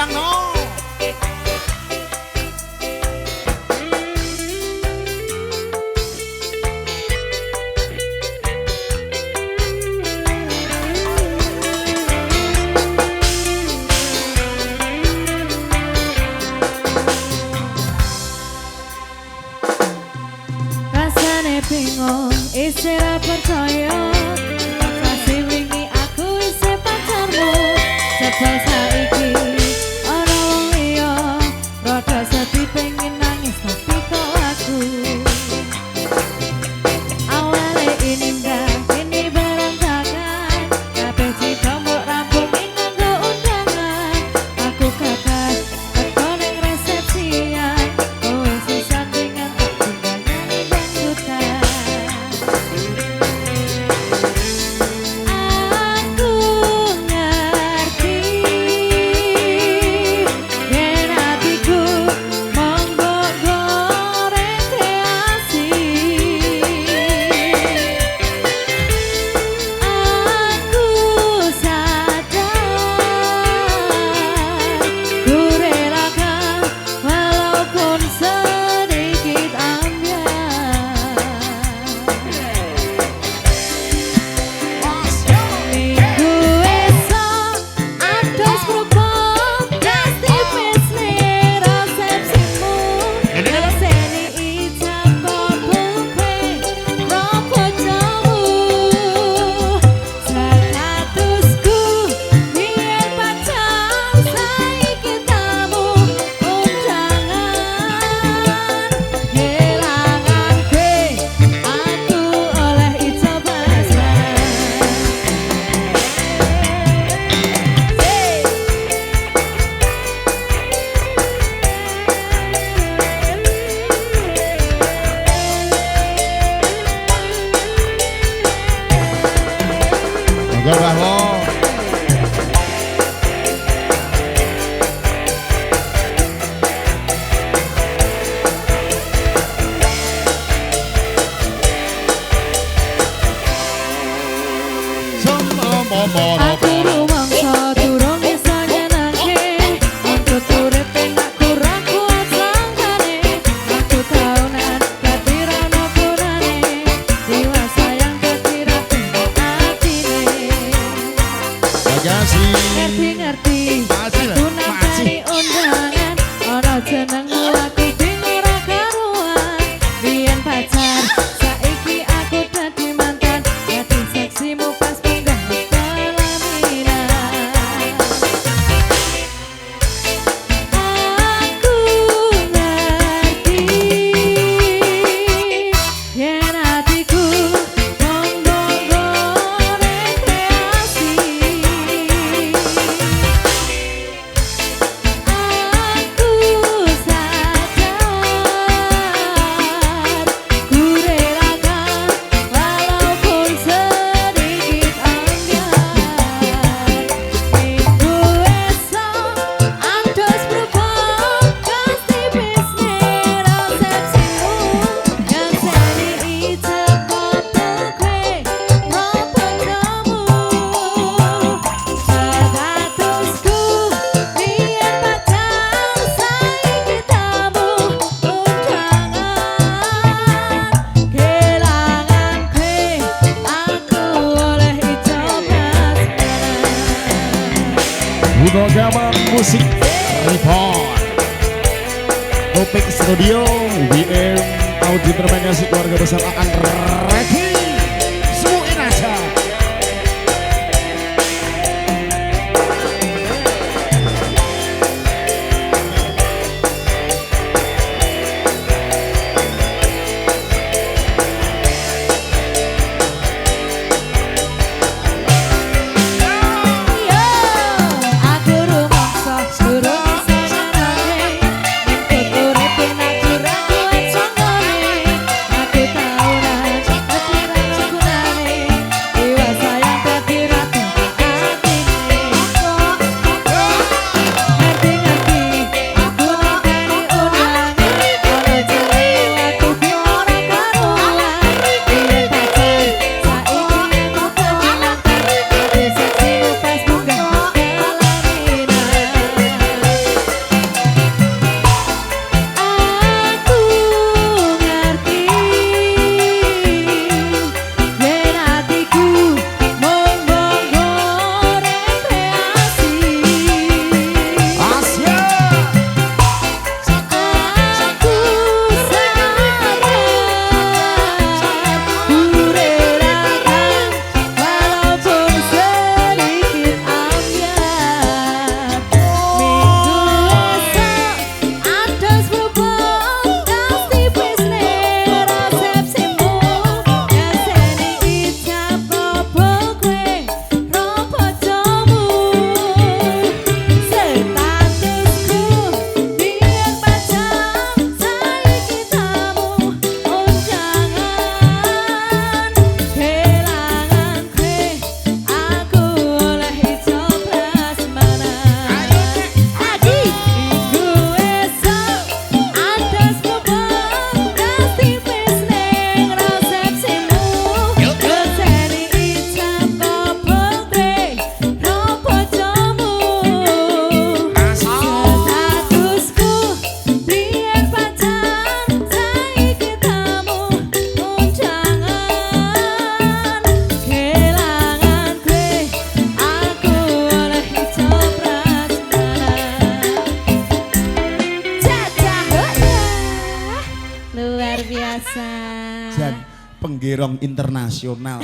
Bang No. Rasane bingung, isi ra percaya. Kasih wingi aku isi pacarmu. Sebab saiki ana wong liya, rada sedih pengen nangis tapi kok aku. Awale ini enggak, ini berantakan. Kabeh cita mbok rampung nganggo undangan. Aku kakak teko ning resepsian. Kowe sing sandingan tak tinggal nyanyi dangdutan. Aku ngerti yen hatiku monggo goreng kreasi. Aku sadar ku relakan walaupun sedikit ambiar. Minggu esok ados propos pasti pesne resepsimu. Ngeseni ijab kabulke ropo jamu. Statusku biyen pacar saiki tamu undangan. Kelangan ke aku oleh ijab asmara. Monggo Mbah Mo. Aku rumangsa durung bisa nyenengke. Untuk urip enak kurang kuat sangkane. Aku taunan dadi ra ono gunane. Dewasa yang dadi ra enak atine. Makasih. Ngerti-ngerti Makasih lah. aku nampani undangan. Ono jenengmu aku bingung ra karuan. Biyen pacar saiki aku dadi mantan. Dadi seksimu pas pindah pelaminan. Aku ngerti yen hatiku monggo goreng kreasi. Aku sadar ku relakan walaupun sedikit ambiar. Minggu esok ados propos pasti pesne resepsimu. Ngeseni ijab kabulke ropo jamu. Statusku biyen pacar saiki tamu undangan. Kelangan ke aku oleh ijab asmara. Uno Gaman Musik Report. Topik Studio WM Audio Terminasi keluarga besar akan ready. Semuin aja. Aku rumangsa durung bisa nyenengke. Untuk urip enak kurang kuat sangkane. Aku taunan dadi Irong internasional.